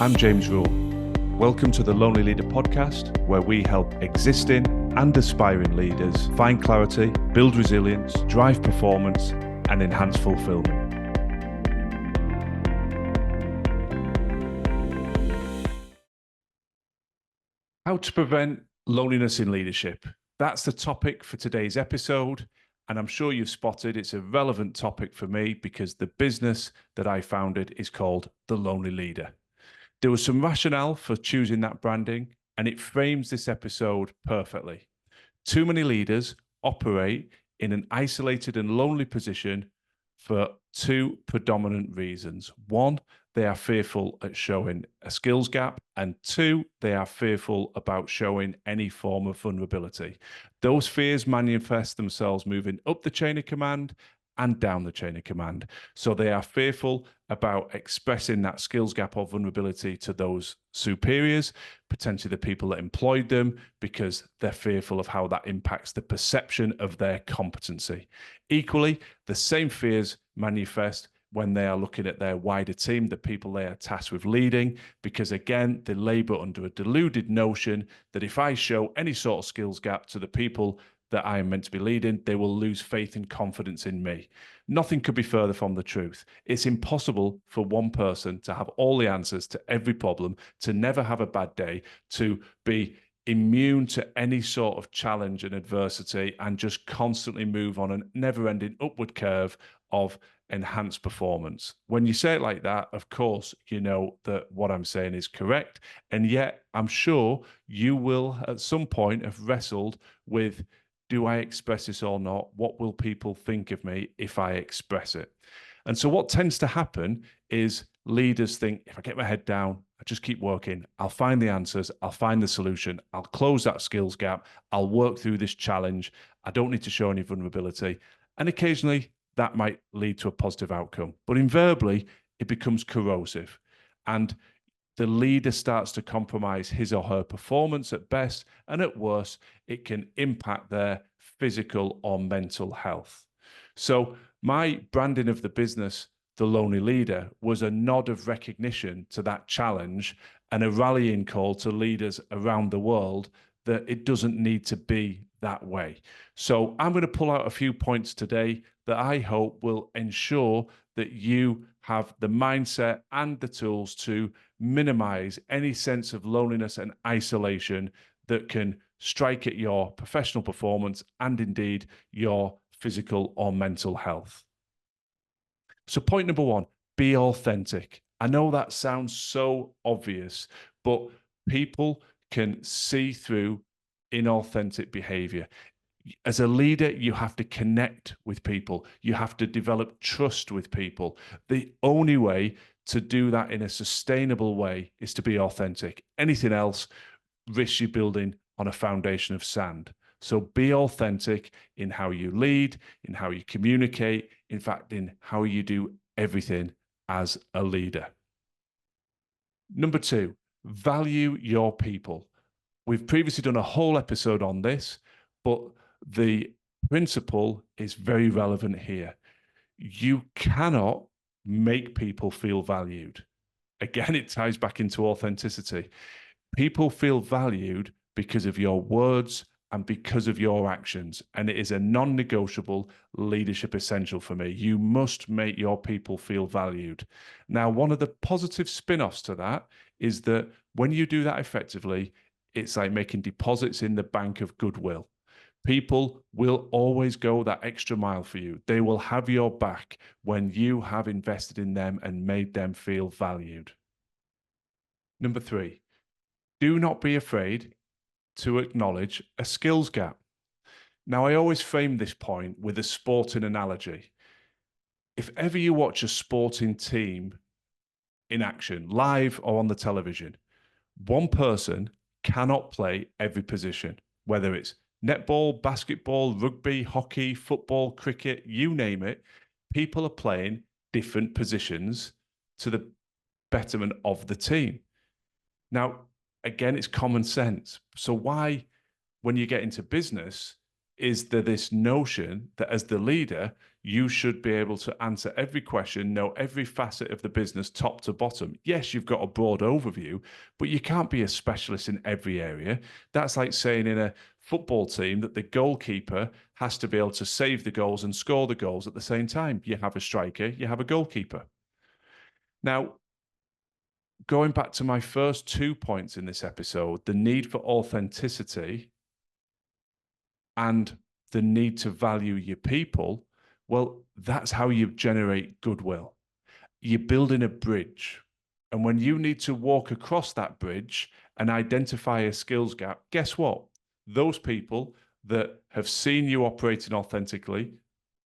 I'm James Rule. Welcome to the Lonely Leader podcast, where we help existing and aspiring leaders find clarity, build resilience, drive performance, and enhance fulfillment. How to prevent loneliness in leadership. That's the topic for today's episode. And I'm sure you've spotted it's a relevant topic for me because the business that I founded is called The Lonely Leader. There was some rationale for choosing that branding, and it frames this episode perfectly. Too many leaders operate in an isolated and lonely position for two predominant reasons. One, they are fearful at showing a skills gap, and two, they are fearful about showing any form of vulnerability. Those fears manifest themselves moving up the chain of command and down the chain of command. So they are fearful about expressing that skills gap or vulnerability to those superiors, potentially the people that employed them, because they're fearful of how that impacts the perception of their competency. Equally, the same fears manifest when they are looking at their wider team, the people they are tasked with leading, because again, they labor under a deluded notion that if I show any sort of skills gap to the people that I am meant to be leading, they will lose faith and confidence in me. Nothing could be further from the truth. It's impossible for one person to have all the answers to every problem, to never have a bad day, to be immune to any sort of challenge and adversity, and just constantly move on a never-ending upward curve of enhanced performance. When you say it like that, of course, you know that what I'm saying is correct. And yet, I'm sure you will at some point have wrestled with, do I express this or not? What will people think of me if I express it? And so what tends to happen is leaders think, if I get my head down, I just keep working, I'll find the answers, I'll find the solution, I'll close that skills gap, I'll work through this challenge, I don't need to show any vulnerability. And occasionally that might lead to a positive outcome. But invariably, it becomes corrosive. And the leader starts to compromise his or her performance at best, and at worst, it can impact their physical or mental health. So my branding of the business, The Lonely Leader, was a nod of recognition to that challenge and a rallying call to leaders around the world that it doesn't need to be that way. So I'm going to pull out a few points today that I hope will ensure that you have the mindset and the tools to minimize any sense of loneliness and isolation that can strike at your professional performance and indeed your physical or mental health. So point number one, be authentic. I know that sounds so obvious, but people can see through inauthentic behavior. As a leader, you have to connect with people. You have to develop trust with people. The only way to do that in a sustainable way is to be authentic. Anything else risks you building on a foundation of sand. So be authentic in how you lead, in how you communicate, in fact, in how you do everything as a leader. Number two, value your people. We've previously done a whole episode on this, but the principle is very relevant here. You cannot make people feel valued. Again, it ties back into authenticity. People feel valued because of your words and because of your actions. And it is a non-negotiable leadership essential for me. You must make your people feel valued. Now, one of the positive spin-offs to that is that when you do that effectively, it's like making deposits in the bank of goodwill. People will always go that extra mile for you. They will have your back when you have invested in them and made them feel valued. Number three, do not be afraid to acknowledge a skills gap. Now, I always frame this point with a sporting analogy. If ever you watch a sporting team in action, live or on the television, one person cannot play every position, whether it's netball, basketball, rugby, hockey, football, cricket, you name it. People are playing different positions to the betterment of the team. Now, again, it's common sense. So why, when you get into business, is there this notion that as the leader, you should be able to answer every question, know every facet of the business top to bottom. Yes, you've got a broad overview, but you can't be a specialist in every area. That's like saying in a football team that the goalkeeper has to be able to save the goals and score the goals at the same time. You have a striker, you have a goalkeeper. Now, going back to my first 2 points in this episode, the need for authenticity and the need to value your people, well, that's how you generate goodwill. You're building a bridge. And when you need to walk across that bridge and identify a skills gap, guess what? Those people that have seen you operating authentically,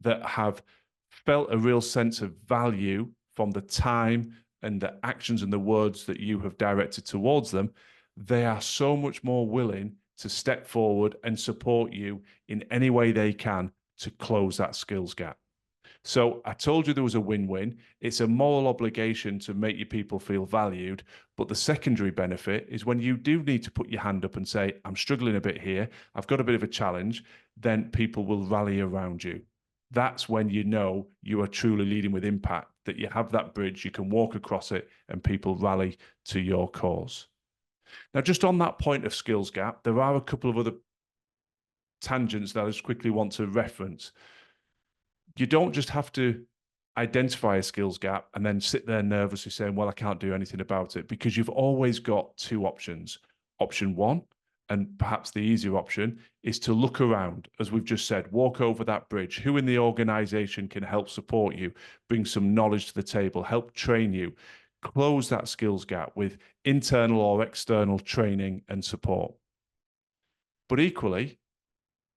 that have felt a real sense of value from the time and the actions and the words that you have directed towards them, they are so much more willing to step forward and support you in any way they can to close that skills gap. So I told you there was a win-win. It's a moral obligation to make your people feel valued. But the secondary benefit is when you do need to put your hand up and say, I'm struggling a bit here, I've got a bit of a challenge, then people will rally around you. That's when you know you are truly leading with impact, that you have that bridge, you can walk across it, and people rally to your cause. Now, just on that point of skills gap, there are a couple of other tangents that I just quickly want to reference. You don't just have to identify a skills gap and then sit there nervously saying, well, I can't do anything about it, because you've always got two options. Option one, and perhaps the easier option, is to look around. As we've just said, walk over that bridge. Who in the organization can help support you, bring some knowledge to the table, help train you, close that skills gap with internal or external training and support. But equally,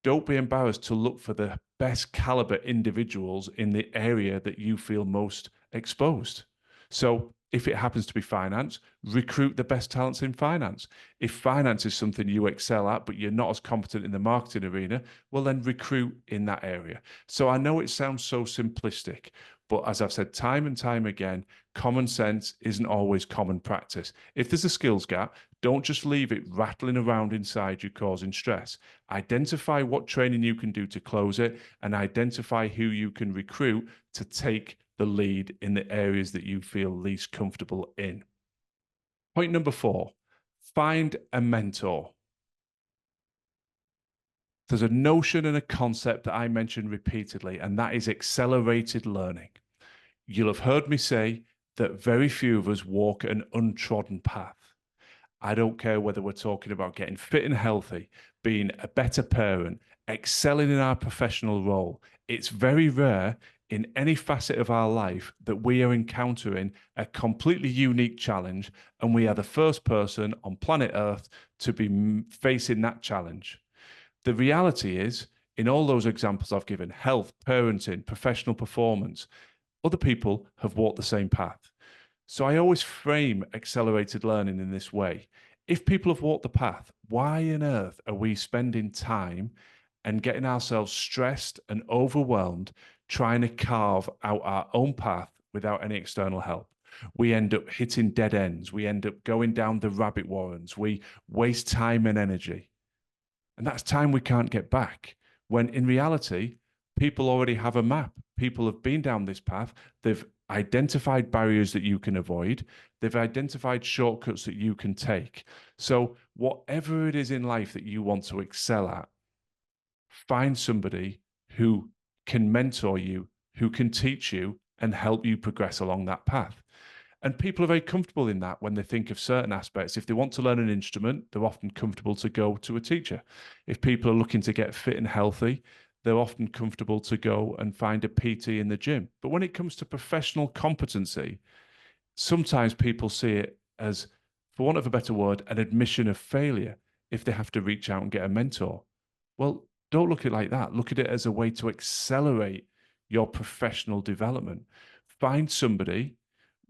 don't be embarrassed to look for the best caliber individuals in the area that you feel most exposed. So if it happens to be finance, recruit the best talents in finance. If finance is something you excel at, but you're not as competent in the marketing arena, well, then recruit in that area. So I know it sounds so simplistic, but as I've said time and time again, common sense isn't always common practice. If there's a skills gap, don't just leave it rattling around inside you, causing stress. Identify what training you can do to close it, and identify who you can recruit to take the lead in the areas that you feel least comfortable in. Point number 4, find a mentor. There's a notion and a concept that I mentioned repeatedly, and that is accelerated learning. You'll have heard me say that very few of us walk an untrodden path. I don't care whether we're talking about getting fit and healthy, being a better parent, excelling in our professional role. It's very rare in any facet of our life that we are encountering a completely unique challenge, and we are the first person on planet Earth to be facing that challenge. The reality is, in all those examples I've given, health, parenting, professional performance, other people have walked the same path. So I always frame accelerated learning in this way. If people have walked the path, why on earth are we spending time and getting ourselves stressed and overwhelmed trying to carve out our own path without any external help? We end up hitting dead ends. We end up going down the rabbit warrens. We waste time and energy. And that's time we can't get back, when in reality, people already have a map. People have been down this path. They've identified barriers that you can avoid. They've identified shortcuts that you can take. So whatever it is in life that you want to excel at, find somebody who can mentor you, who can teach you and help you progress along that path. And people are very comfortable in that when they think of certain aspects. If they want to learn an instrument, they're often comfortable to go to a teacher. If people are looking to get fit and healthy, they're often comfortable to go and find a PT in the gym. But when it comes to professional competency, sometimes people see it as, for want of a better word, an admission of failure if they have to reach out and get a mentor. Well, don't look at it like that. Look at it as a way to accelerate your professional development. Find somebody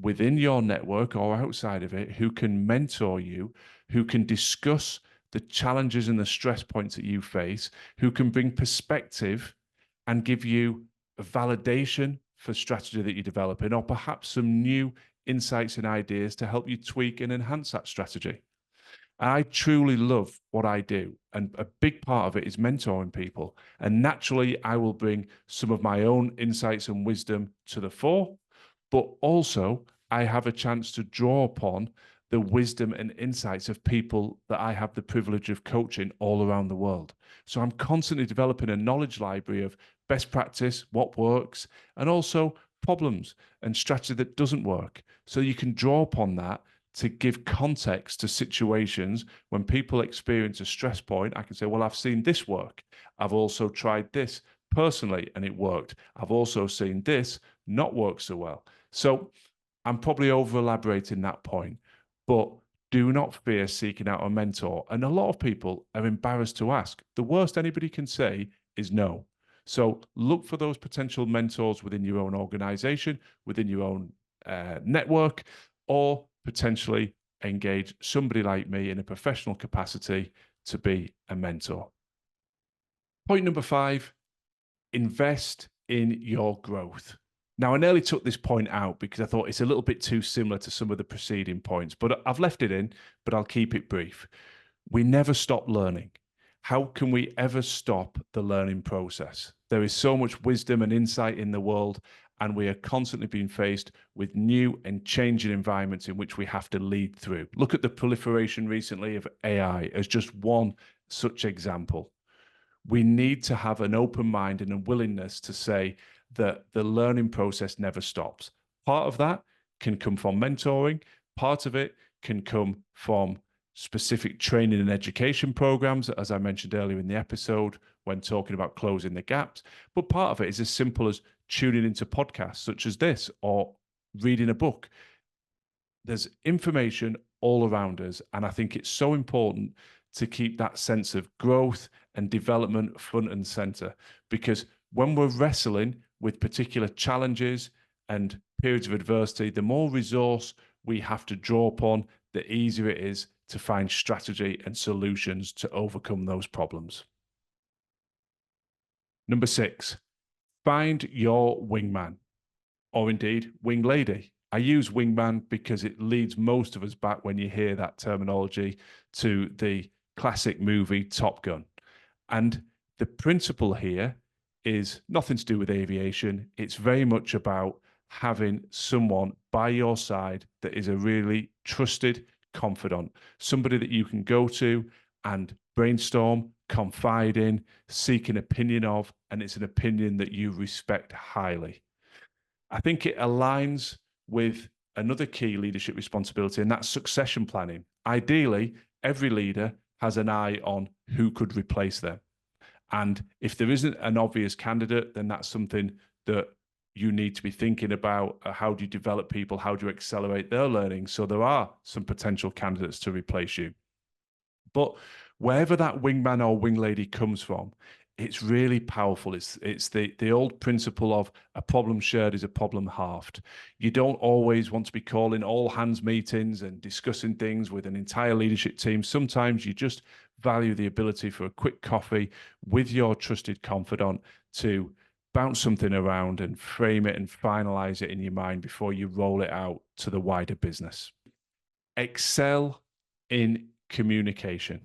within your network or outside of it who can mentor you, who can discuss the challenges and the stress points that you face, who can bring perspective and give you a validation for strategy that you're developing, or perhaps some new insights and ideas to help you tweak and enhance that strategy. I truly love what I do. And a big part of it is mentoring people. And naturally, I will bring some of my own insights and wisdom to the fore, but also I have a chance to draw upon the wisdom and insights of people that I have the privilege of coaching all around the world. So I'm constantly developing a knowledge library of best practice, what works, and also problems and strategy that doesn't work. So you can draw upon that to give context to situations when people experience a stress point. I can say, well, I've seen this work. I've also tried this personally and it worked. I've also seen this not work so well. So I'm probably over elaborating that point, but do not fear seeking out a mentor. And a lot of people are embarrassed to ask. The worst anybody can say is no. So look for those potential mentors within your own organization, within your own network, or potentially engage somebody like me in a professional capacity to be a mentor. Point number 5, invest in your growth. Now, I nearly took this point out because I thought it's a little bit too similar to some of the preceding points, but I've left it in, but I'll keep it brief. We never stop learning. How can we ever stop the learning process? There is so much wisdom and insight in the world, and we are constantly being faced with new and changing environments in which we have to lead through. Look at the proliferation recently of AI as just one such example. We need to have an open mind and a willingness to say that the learning process never stops. Part of that can come from mentoring, part of it can come from specific training and education programs, as I mentioned earlier in the episode when talking about closing the gaps. But part of it is as simple as tuning into podcasts such as this or reading a book. There's information all around us, and I think it's so important to keep that sense of growth and development front and center, because when we're wrestling with particular challenges and periods of adversity, the more resource we have to draw upon, the easier it is to find strategy and solutions to overcome those problems. Number 6, find your wingman, or indeed wing lady. I use wingman because it leads most of us back when you hear that terminology to the classic movie Top Gun. And the principle here is nothing to do with aviation. It's very much about having someone by your side that is a really trusted confidant, somebody that you can go to and brainstorm, confide in, seek an opinion of, and it's an opinion that you respect highly. I think it aligns with another key leadership responsibility, and that's succession planning. Ideally, every leader has an eye on who could replace them. And if there isn't an obvious candidate, then that's something that you need to be thinking about. How do you develop people? How do you accelerate their learning? So there are some potential candidates to replace you. But wherever that wingman or wing lady comes from, it's really powerful. It's the old principle of a problem shared is a problem halved. You don't always want to be calling all hands meetings and discussing things with an entire leadership team. Sometimes you just value the ability for a quick coffee with your trusted confidant to bounce something around and frame it and finalize it in your mind before you roll it out to the wider business. Excel in communication.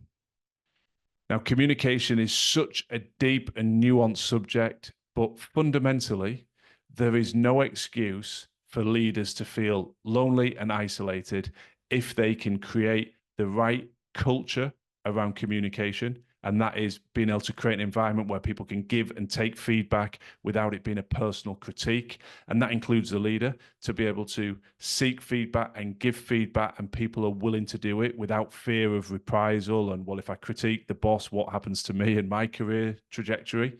Now, communication is such a deep and nuanced subject, but fundamentally, there is no excuse for leaders to feel lonely and isolated if they can create the right culture around communication. And that is being able to create an environment where people can give and take feedback without it being a personal critique. And that includes the leader to be able to seek feedback and give feedback, and people are willing to do it without fear of reprisal. And, well, if I critique the boss, what happens to me and my career trajectory?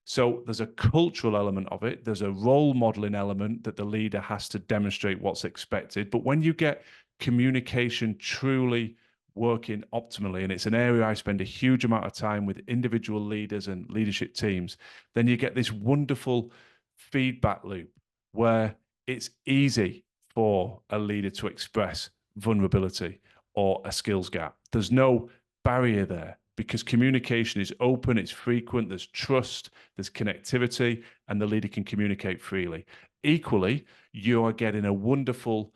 So there's a cultural element of it. There's a role modeling element that the leader has to demonstrate what's expected. But when you get communication truly working optimally, and it's an area I spend a huge amount of time with individual leaders and leadership teams, then you get this wonderful feedback loop where it's easy for a leader to express vulnerability or a skills gap. There's no barrier there because communication is open, it's frequent, there's trust, there's connectivity, and the leader can communicate freely. Equally, you are getting a wonderful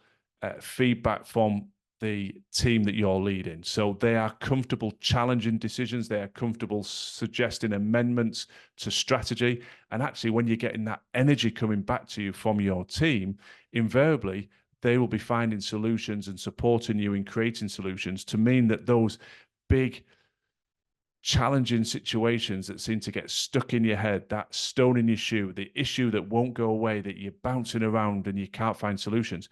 feedback from the team that you're leading. So they are comfortable challenging decisions. They are comfortable suggesting amendments to strategy. And actually, when you're getting that energy coming back to you from your team, invariably, they will be finding solutions and supporting you in creating solutions to mean that those big challenging situations that seem to get stuck in your head, that stone in your shoe, the issue that won't go away, that you're bouncing around and you can't find solutions,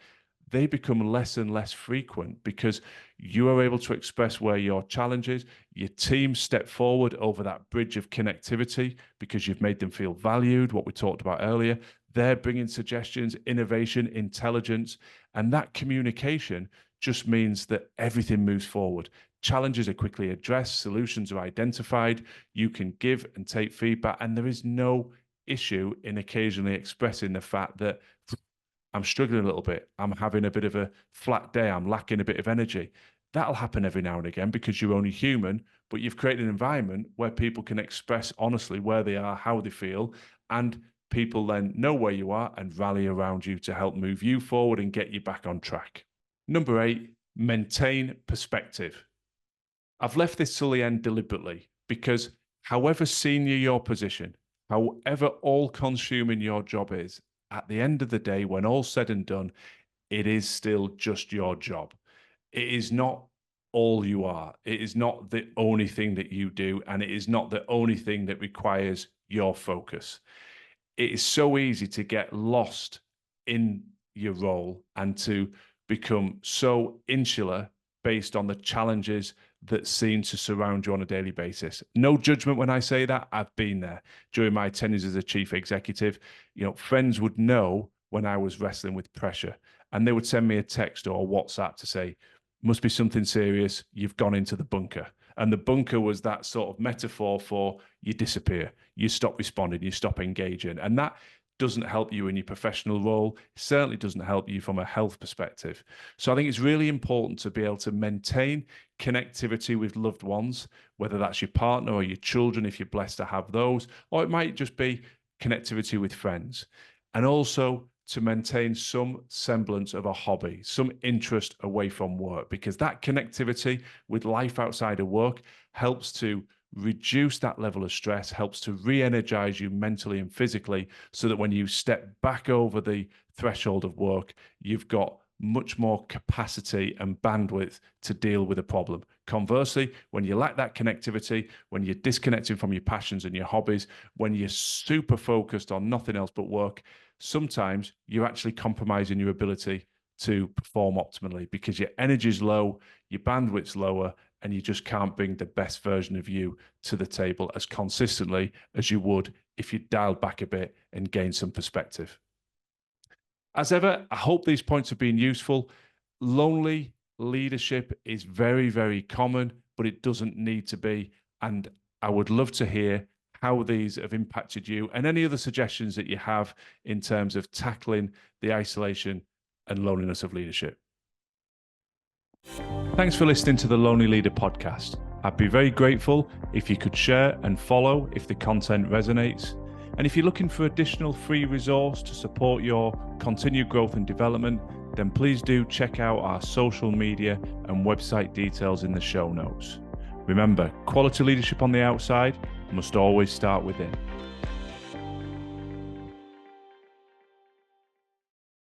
they become less and less frequent because you are able to express where your challenge is. Your team step forward over that bridge of connectivity because you've made them feel valued, what we talked about earlier. They're bringing suggestions, innovation, intelligence, and that communication just means that everything moves forward. Challenges are quickly addressed, solutions are identified, you can give and take feedback, and there is no issue in occasionally expressing the fact that I'm struggling a little bit, I'm having a bit of a flat day, I'm lacking a bit of energy. That'll happen every now and again because you're only human, but you've created an environment where people can express honestly where they are, how they feel, and people then know where you are and rally around you to help move you forward and get you back on track. Number 8, maintain perspective. I've left this till the end deliberately because however senior your position, however all-consuming your job is, at the end of the day, when all's said and done, it is still just your job. It is not all you are. It is not the only thing that you do, and it is not the only thing that requires your focus. It is so easy to get lost in your role and to become so insular based on the challenges that seem to surround you on a daily basis. No judgment when I say that. I've been there during my tenures as a chief executive. Friends would know when I was wrestling with pressure, and they would send me a text or a WhatsApp to say, must be something serious, you've gone into the bunker. And the bunker was that sort of metaphor for you disappear, you stop responding, you stop engaging. And that doesn't help you in your professional role. It certainly doesn't help you from a health perspective. So I think it's really important to be able to maintain connectivity with loved ones, whether that's your partner or your children, if you're blessed to have those, or it might just be connectivity with friends. And also to maintain some semblance of a hobby, some interest away from work, because that connectivity with life outside of work helps to reduce that level of stress, helps to re-energize you mentally and physically, so that when you step back over the threshold of work, you've got much more capacity and bandwidth to deal with a problem. Conversely, when you lack that connectivity, when you're disconnected from your passions and your hobbies, when you're super focused on nothing else but work, sometimes you're actually compromising your ability to perform optimally because your energy's low, your bandwidth's lower, and you just can't bring the best version of you to the table as consistently as you would if you dialed back a bit and gained some perspective. As ever, I hope these points have been useful. Lonely leadership is very, very common, but it doesn't need to be. And I would love to hear how these have impacted you and any other suggestions that you have in terms of tackling the isolation and loneliness of leadership. Thanks for listening to the Lonely Leader podcast. I'd be very grateful if you could share and follow if the content resonates. And if you're looking for additional free resource to support your continued growth and development, then please do check out our social media and website details in the show notes. Remember, quality leadership on the outside must always start within.